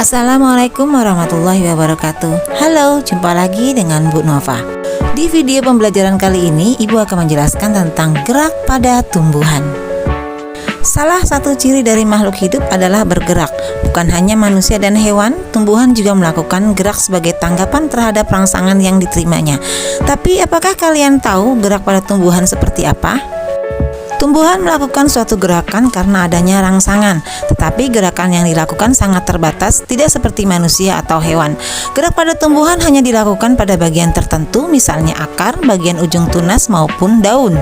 Assalamualaikum warahmatullahi wabarakatuh. Halo, jumpa lagi dengan Bu Nova. Di video pembelajaran kali ini, Ibu akan menjelaskan tentang gerak pada tumbuhan. Salah satu ciri dari makhluk hidup adalah bergerak. Bukan hanya manusia dan hewan, tumbuhan juga melakukan gerak sebagai tanggapan terhadap rangsangan yang diterimanya. Tapi apakah kalian tahu gerak pada tumbuhan seperti apa? Tumbuhan melakukan suatu gerakan karena adanya rangsangan, tetapi gerakan yang dilakukan sangat terbatas, tidak seperti manusia atau hewan. Gerak pada tumbuhan hanya dilakukan pada bagian tertentu, misalnya akar, bagian ujung tunas maupun daun.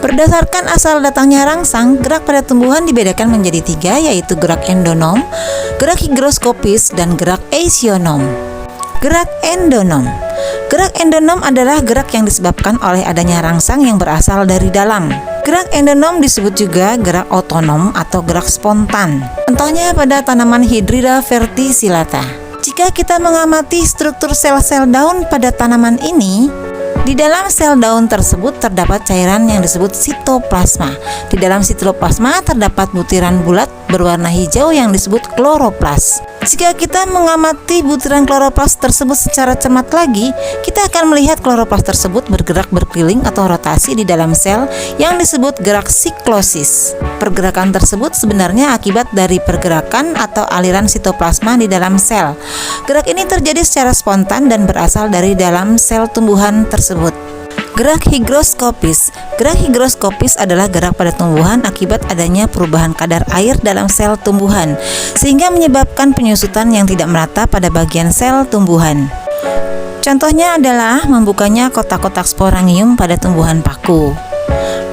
Berdasarkan asal datangnya rangsang, gerak pada tumbuhan dibedakan menjadi tiga, yaitu gerak endonom, gerak higroskopis, dan gerak asionom. Gerak endonom. Gerak endonom adalah gerak yang disebabkan oleh adanya rangsang yang berasal dari dalam. Gerak endonom disebut juga gerak otonom atau gerak spontan. Contohnya pada tanaman Hydrilla verticillata. Jika kita mengamati struktur sel-sel daun pada tanaman ini, di dalam sel daun tersebut terdapat cairan yang disebut sitoplasma. Di dalam sitoplasma terdapat butiran bulat berwarna hijau yang disebut kloroplas. Jika kita mengamati butiran kloroplas tersebut secara cermat lagi, kita akan melihat kloroplas tersebut bergerak berkeliling atau rotasi di dalam sel yang disebut gerak siklosis. Pergerakan tersebut sebenarnya akibat dari pergerakan atau aliran sitoplasma di dalam sel. Gerak ini terjadi secara spontan dan berasal dari dalam sel tumbuhan tersebut. Gerak higroskopis. Gerak higroskopis adalah gerak pada tumbuhan akibat adanya perubahan kadar air dalam sel tumbuhan, sehingga menyebabkan penyusutan yang tidak merata pada bagian sel tumbuhan. Contohnya adalah membukanya kotak-kotak sporangium pada tumbuhan paku,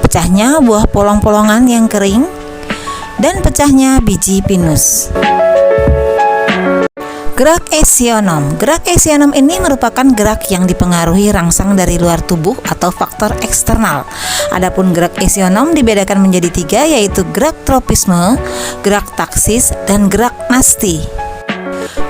pecahnya buah polong-polongan yang kering, dan pecahnya biji pinus. Gerak asionom. Gerak asionom ini merupakan gerak yang dipengaruhi rangsang dari luar tubuh atau faktor eksternal. Adapun gerak asionom dibedakan menjadi tiga, yaitu gerak tropisme, gerak taksis, dan gerak nasti.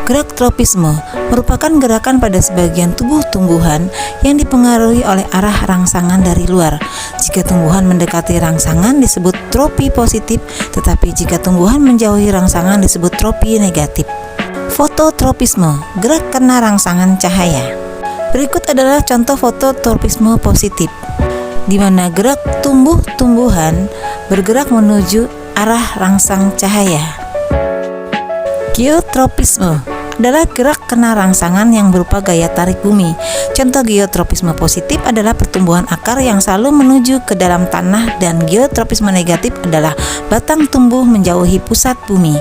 Gerak tropisme merupakan gerakan pada sebagian tubuh tumbuhan yang dipengaruhi oleh arah rangsangan dari luar. Jika tumbuhan mendekati rangsangan disebut tropi positif, tetapi jika tumbuhan menjauhi rangsangan disebut tropi negatif. Fototropisme, gerak kena rangsangan cahaya. Berikut adalah contoh fototropisme positif, di mana gerak tumbuh-tumbuhan bergerak menuju arah rangsang cahaya. Geotropisme adalah gerak kena rangsangan yang berupa gaya tarik bumi. Contoh geotropisme positif adalah pertumbuhan akar yang selalu menuju ke dalam tanah, dan geotropisme negatif adalah batang tumbuh menjauhi pusat bumi.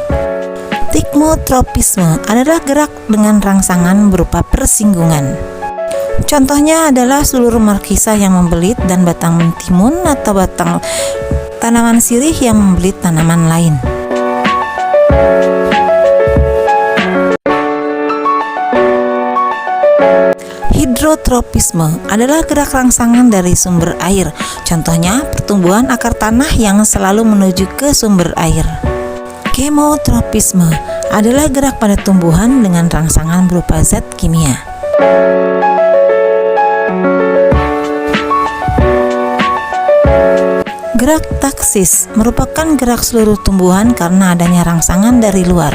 Stigmotropisme adalah gerak dengan rangsangan berupa persinggungan. Contohnya adalah seluruh markisa yang membelit dan batang mentimun atau batang tanaman sirih yang membelit tanaman lain. Hidrotropisme adalah gerak rangsangan dari sumber air. Contohnya pertumbuhan akar tanah yang selalu menuju ke sumber air. Kemotropisme adalah gerak pada tumbuhan dengan rangsangan berupa zat kimia. Gerak taksis merupakan gerak seluruh tumbuhan karena adanya rangsangan dari luar.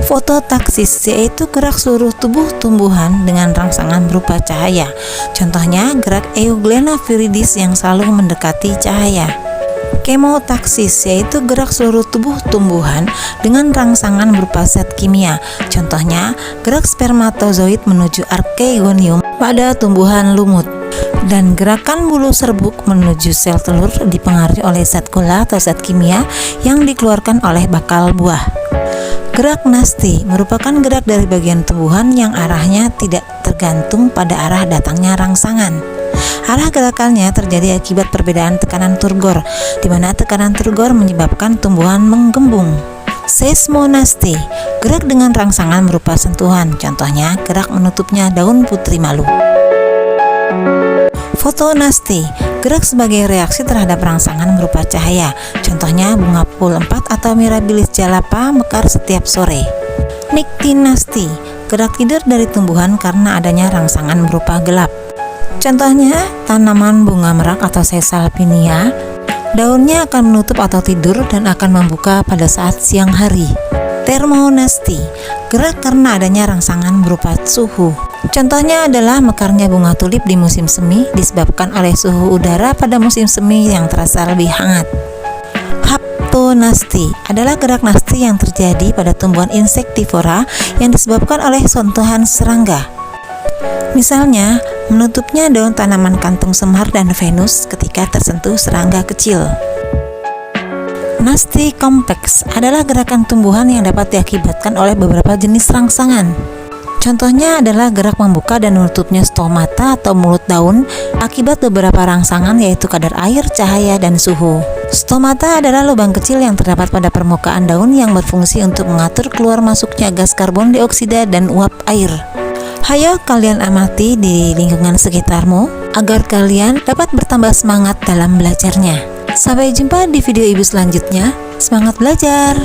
Fototaksis yaitu gerak seluruh tubuh tumbuhan dengan rangsangan berupa cahaya. Contohnya gerak Euglena viridis yang selalu mendekati cahaya. Kemotaksis yaitu gerak seluruh tubuh tumbuhan dengan rangsangan berupa zat kimia. Contohnya gerak spermatozoid menuju archegonium pada tumbuhan lumut, dan gerakan bulu serbuk menuju sel telur dipengaruhi oleh zat gula atau zat kimia yang dikeluarkan oleh bakal buah. Gerak nasti merupakan gerak dari bagian tumbuhan yang arahnya tidak tergantung pada arah datangnya rangsangan. Arah gerakannya terjadi akibat perbedaan tekanan turgor, di mana tekanan turgor menyebabkan tumbuhan menggembung. Seismonasti, gerak dengan rangsangan berupa sentuhan. Contohnya gerak menutupnya daun putri malu. Fotonasti, gerak sebagai reaksi terhadap rangsangan berupa cahaya. Contohnya bunga pukul 4 atau Mirabilis jalapa mekar setiap sore. Niktinasti, gerak tidur dari tumbuhan karena adanya rangsangan berupa gelap. Contohnya tanaman bunga merak atau Caesalpinia, daunnya akan menutup atau tidur dan akan membuka pada saat siang hari. Termonasti, gerak karena adanya rangsangan berupa suhu. Contohnya adalah mekarnya bunga tulip di musim semi disebabkan oleh suhu udara pada musim semi yang terasa lebih hangat. Haptonasti adalah gerak nasti yang terjadi pada tumbuhan insektivora yang disebabkan oleh sentuhan serangga. Misalnya, menutupnya daun tanaman kantung semar dan Venus ketika tersentuh serangga kecil. Nasti kompleks adalah gerakan tumbuhan yang dapat diakibatkan oleh beberapa jenis rangsangan. Contohnya adalah gerak membuka dan menutupnya stomata atau mulut daun akibat beberapa rangsangan yaitu kadar air, cahaya, dan suhu. Stomata adalah lubang kecil yang terdapat pada permukaan daun yang berfungsi untuk mengatur keluar masuknya gas karbon dioksida dan uap air. Hayo kalian amati di lingkungan sekitarmu agar kalian dapat bertambah semangat dalam belajarnya. Sampai jumpa di video ibu selanjutnya. Semangat belajar!